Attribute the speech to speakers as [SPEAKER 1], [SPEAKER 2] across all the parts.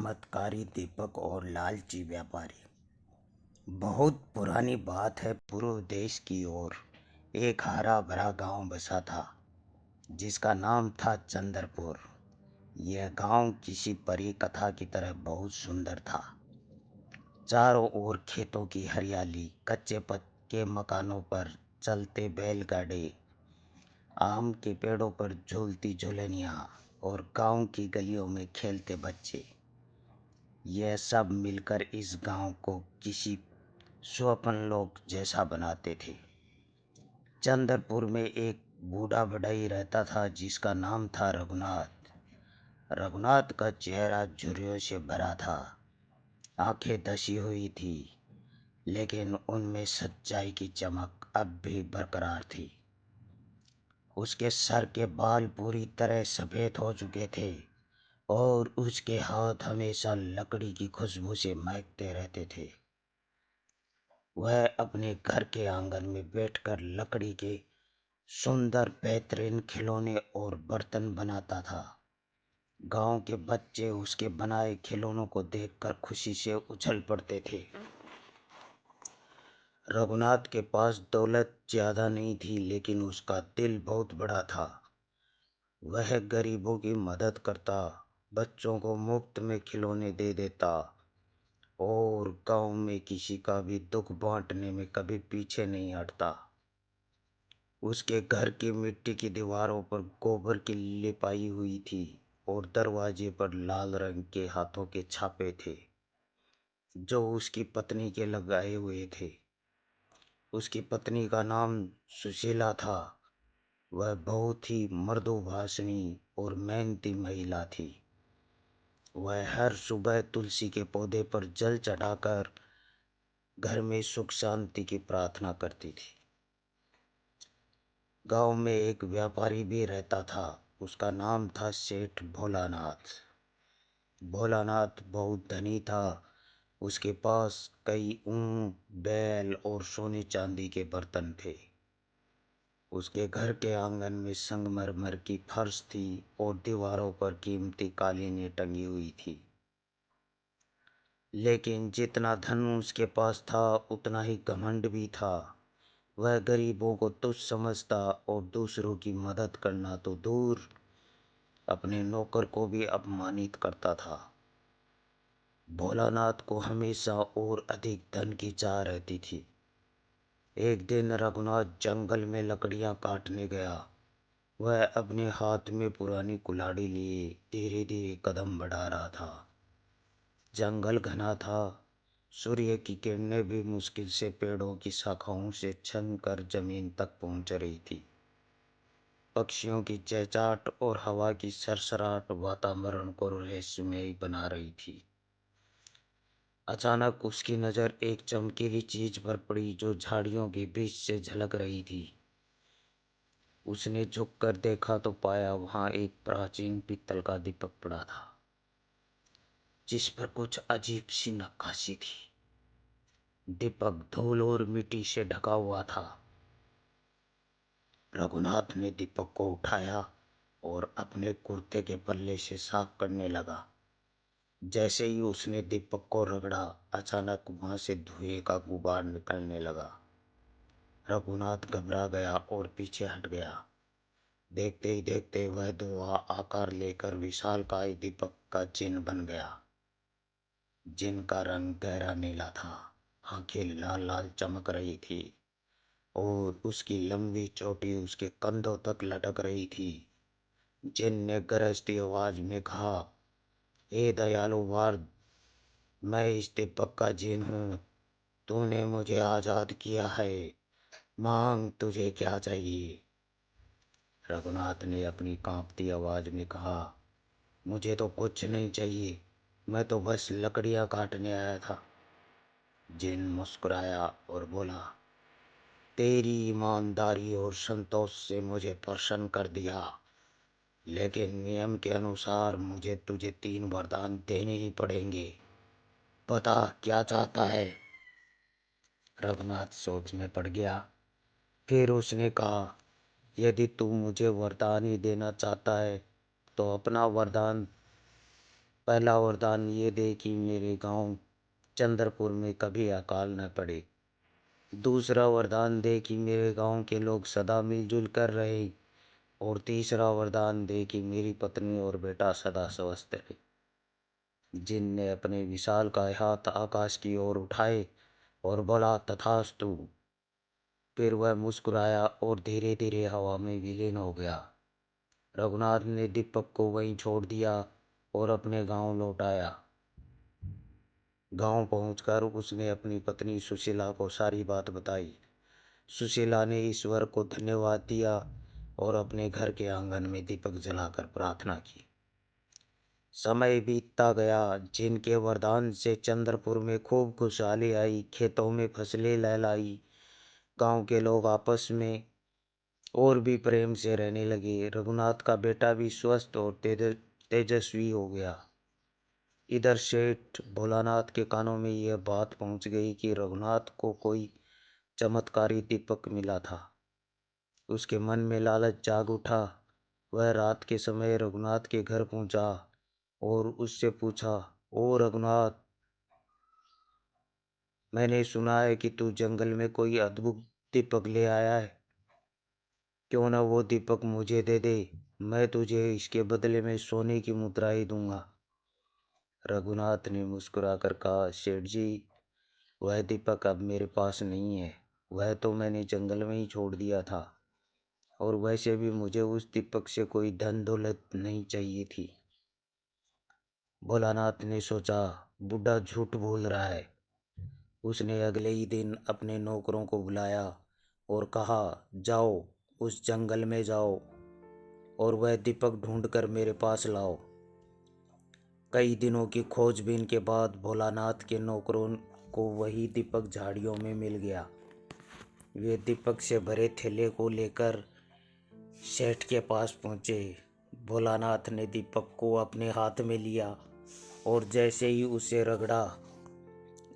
[SPEAKER 1] चमत्कारी दीपक और लालची व्यापारी। बहुत पुरानी बात है। पूर्व देश की ओर एक हरा भरा गांव बसा था जिसका नाम था चंद्रपुर। यह गांव किसी परी कथा की तरह बहुत सुंदर था। चारों ओर खेतों की हरियाली, कच्चे पक्के मकानों पर चलते बैलगाड़े, आम के पेड़ों पर झूलती झुलनियाँ और गांव की गलियों में खेलते बच्चे। यह सब मिलकर इस गांव को किसी स्वप्न लोक जैसा बनाते थे। चंद्रपुर में एक बूढ़ा बढ़ई रहता था जिसका नाम था रघुनाथ। रघुनाथ का चेहरा झुर्रियों से भरा था, आंखें धसी हुई थी, लेकिन उनमें सच्चाई की चमक अब भी बरकरार थी। उसके सर के बाल पूरी तरह सफेद हो चुके थे और उसके हाथ हमेशा लकड़ी की खुशबू से महकते रहते थे। वह अपने घर के आंगन में बैठकर लकड़ी के सुंदर बेहतरीन खिलौने और बर्तन बनाता था। गांव के बच्चे उसके बनाए खिलौनों को देखकर खुशी से उछल पड़ते थे। रघुनाथ के पास दौलत ज्यादा नहीं थी, लेकिन उसका दिल बहुत बड़ा था। वह गरीबों की मदद करता, बच्चों को मुफ्त में खिलौने दे देता और गांव में किसी का भी दुख बांटने में कभी पीछे नहीं हटता। उसके घर की मिट्टी की दीवारों पर गोबर की लिपाई हुई थी और दरवाजे पर लाल रंग के हाथों के छापे थे जो उसकी पत्नी के लगाए हुए थे। उसकी पत्नी का नाम सुशीला था। वह बहुत ही मृदुभाषिणी और मेहनती महिला थी। वह हर सुबह तुलसी के पौधे पर जल चढ़ाकर घर में सुख शांति की प्रार्थना करती थी। गांव में एक व्यापारी भी रहता था। उसका नाम था सेठ भोलानाथ। भोलानाथ बहुत धनी था। उसके पास कई ऊंट, बैल और सोने चांदी के बर्तन थे। उसके घर के आंगन में संगमरमर की फर्श थी और दीवारों पर कीमती कालीनें टंगी हुई थी। लेकिन जितना धन उसके पास था उतना ही घमंड भी था। वह गरीबों को तुच्छ समझता और दूसरों की मदद करना तो दूर, अपने नौकर को भी अपमानित करता था। भोलानाथ को हमेशा और अधिक धन की चाह रहती थी। एक दिन रघुनाथ जंगल में लकड़ियां काटने गया। वह अपने हाथ में पुरानी कुल्हाड़ी लिए धीरे धीरे कदम बढ़ा रहा था। जंगल घना था। सूर्य की किरणें भी मुश्किल से पेड़ों की शाखाओं से छन कर जमीन तक पहुंच रही थी। पक्षियों की चहचहाट और हवा की सरसराहट वातावरण को रहस्यमय बना रही थी। अचानक उसकी नजर एक चमकीली चीज पर पड़ी जो झाड़ियों के बीच से झलक रही थी। उसने झुककर देखा तो पाया वहां एक प्राचीन पीतल का दीपक पड़ा था जिस पर कुछ अजीब सी नक्काशी थी। दीपक धूल और मिट्टी से ढका हुआ था। रघुनाथ ने दीपक को उठाया और अपने कुर्ते के पल्ले से साफ करने लगा। जैसे ही उसने दीपक को रगड़ा, अचानक वहां से धुएं का गुबार निकलने लगा। रघुनाथ घबरा गया और पीछे हट गया। देखते ही देखते वह धुआं आकार लेकर विशालकाय दीपक का चिन्ह बन गया, जिनका रंग गहरा नीला था। आंखें लाल लाल चमक रही थी और उसकी लंबी चोटी उसके कंधों तक लटक रही थी। जिन ने गरजती आवाज में कहा, हे दयालु वार, मैं इस दीपक का जिन हूँ। तूने मुझे आजाद किया है, मांग तुझे क्या चाहिए। रघुनाथ ने अपनी कांपती आवाज में कहा, मुझे तो कुछ नहीं चाहिए, मैं तो बस लकड़ियां काटने आया था। जिन मुस्कुराया और बोला, तेरी ईमानदारी और संतोष से मुझे प्रसन्न कर दिया, लेकिन नियम के अनुसार मुझे तुझे 3 वरदान देने ही पड़ेंगे। बता क्या चाहता है। रघुनाथ सोच में पड़ गया। फिर उसने कहा, यदि तू मुझे वरदान ही देना चाहता है तो अपना वरदान पहला वरदान ये दे कि मेरे गांव चंद्रपुर में कभी अकाल न पड़े। दूसरा वरदान दे कि मेरे गांव के लोग सदा मिलजुल कर रहे। और तीसरा वरदान दे कि मेरी पत्नी और बेटा सदा स्वस्थ रहे। जिन ने अपने विशालकाय हाथ आकाश की ओर उठाए और बोला तथास्तु। फिर वह मुस्कुराया और धीरे धीरे हवा में विलीन हो गया। रघुनाथ ने दीपक को वहीं छोड़ दिया और अपने गांव लौट आया। गांव पहुंचकर उसने अपनी पत्नी सुशीला को सारी बात बताई। सुशीला ने ईश्वर को धन्यवाद दिया और अपने घर के आंगन में दीपक जलाकर प्रार्थना की। समय बीतता गया। जिनके वरदान से चंद्रपुर में खूब खुशहाली आई, खेतों में फसलें लहलाई, गांव के लोग आपस में और भी प्रेम से रहने लगे। रघुनाथ का बेटा भी स्वस्थ और तेजस्वी हो गया। इधर सेठ भोलानाथ के कानों में यह बात पहुंच गई कि रघुनाथ को कोई चमत्कारी दीपक मिला था। उसके मन में लालच जाग उठा। वह रात के समय रघुनाथ के घर पहुंचा और उससे पूछा, ओ रघुनाथ, मैंने सुना है कि तू जंगल में कोई अद्भुत दीपक ले आया है। क्यों न वो दीपक मुझे दे दे, मैं तुझे इसके बदले में सोने की मुद्रा ही दूंगा। रघुनाथ ने मुस्कुराकर कहा, सेठ जी, वह दीपक अब मेरे पास नहीं है। वह तो मैंने जंगल में ही छोड़ दिया था। और वैसे भी मुझे उस दीपक से कोई धन दौलत नहीं चाहिए थी। भोलानाथ ने सोचा, बूढ़ा झूठ बोल रहा है। उसने अगले ही दिन अपने नौकरों को बुलाया और कहा, जाओ उस जंगल में जाओ और वह दीपक ढूंढकर मेरे पास लाओ। कई दिनों की खोजबीन के बाद भोलानाथ के नौकरों को वही दीपक झाड़ियों में मिल गया। वे दीपक से भरे थैले को लेकर सेठ के पास पहुंचे। भोलानाथ ने दीपक को अपने हाथ में लिया और जैसे ही उसे रगड़ा,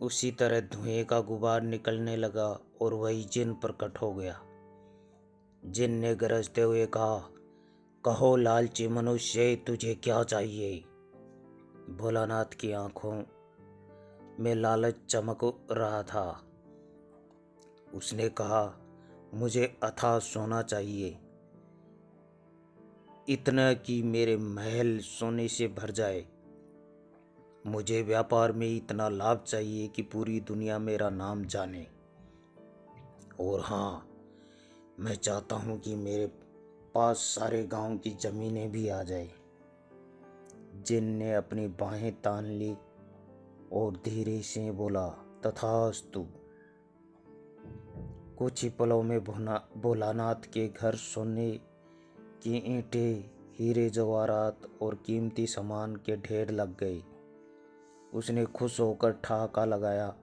[SPEAKER 1] उसी तरह धुएं का गुबार निकलने लगा और वही जिन प्रकट हो गया। जिन ने गरजते हुए कहा, कहो लालची मनुष्य, तुझे क्या चाहिए। भोलानाथ की आंखों में लालच चमक रहा था। उसने कहा, मुझे अथाह सोना चाहिए, इतना कि मेरे महल सोने से भर जाए। मुझे व्यापार में इतना लाभ चाहिए कि पूरी दुनिया मेरा नाम जाने। और हाँ, मैं चाहता हूँ कि मेरे पास सारे गांव की जमीनें भी आ जाए। जिन ने अपनी बाहें तान ली और धीरे से बोला, तथास्तु। कुछ ही पलों में भोलानाथ के घर सोने की ईंटें, हीरे जवाहरात और कीमती सामान के ढेर लग गए। उसने खुश होकर ठहाका लगाया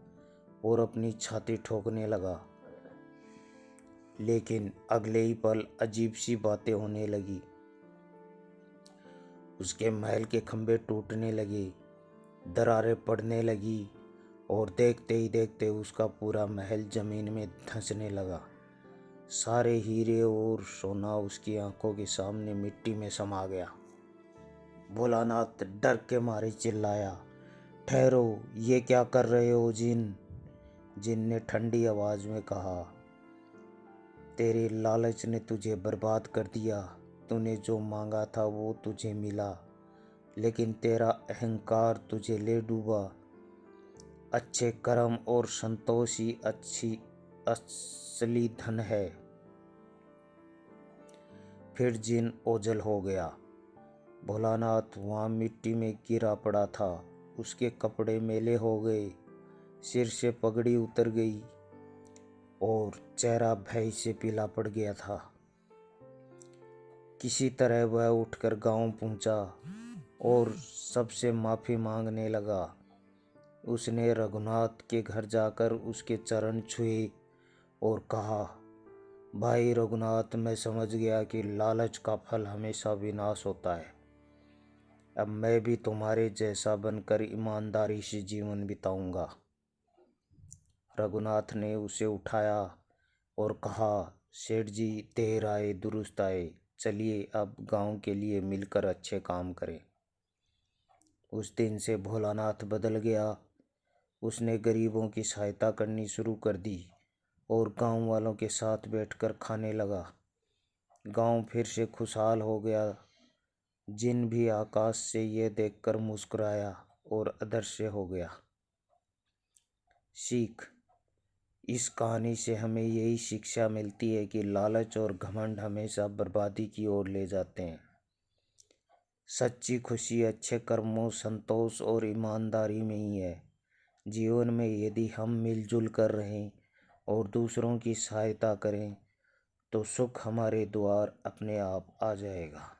[SPEAKER 1] और अपनी छाती ठोकने लगा। लेकिन अगले ही पल अजीब सी बातें होने लगी। उसके महल के खंभे टूटने लगे, दरारें पड़ने लगी और देखते ही देखते उसका पूरा महल जमीन में धंसने लगा। सारे हीरे और सोना उसकी आंखों के सामने मिट्टी में समा गया। भोलानाथ डर के मारे चिल्लाया, ठहरो, ये क्या कर रहे हो जिन। जिन ने ठंडी आवाज में कहा, तेरे लालच ने तुझे बर्बाद कर दिया। तूने जो मांगा था वो तुझे मिला, लेकिन तेरा अहंकार तुझे ले डूबा। अच्छे कर्म और संतोष ही असली धन है। फिर जिन ओझल हो गया। भोलानाथ वहाँ मिट्टी में गिरा पड़ा था। उसके कपड़े मैले हो गए, सिर से पगड़ी उतर गई और चेहरा भय से पीला पड़ गया था। किसी तरह वह उठकर गांव पहुंचा और सबसे माफ़ी मांगने लगा। उसने रघुनाथ के घर जाकर उसके चरण छुए और कहा, भाई रघुनाथ, मैं समझ गया कि लालच का फल हमेशा विनाश होता है। अब मैं भी तुम्हारे जैसा बनकर ईमानदारी से जीवन बिताऊंगा। रघुनाथ ने उसे उठाया और कहा, सेठ जी, देर आए दुरुस्त आए। चलिए अब गांव के लिए मिलकर अच्छे काम करें। उस दिन से भोलानाथ बदल गया। उसने गरीबों की सहायता करनी शुरू कर दी और गांव वालों के साथ बैठकर खाने लगा। गांव फिर से खुशहाल हो गया। जिन भी आकाश से ये देखकर मुस्कुराया और अदृश्य हो गया। सीख: इस कहानी से हमें यही शिक्षा मिलती है कि लालच और घमंड हमेशा बर्बादी की ओर ले जाते हैं। सच्ची खुशी अच्छे कर्मों, संतोष और ईमानदारी में ही है। जीवन में यदि हम मिलजुल कर रहें और दूसरों की सहायता करें तो सुख हमारे द्वार अपने आप आ जाएगा।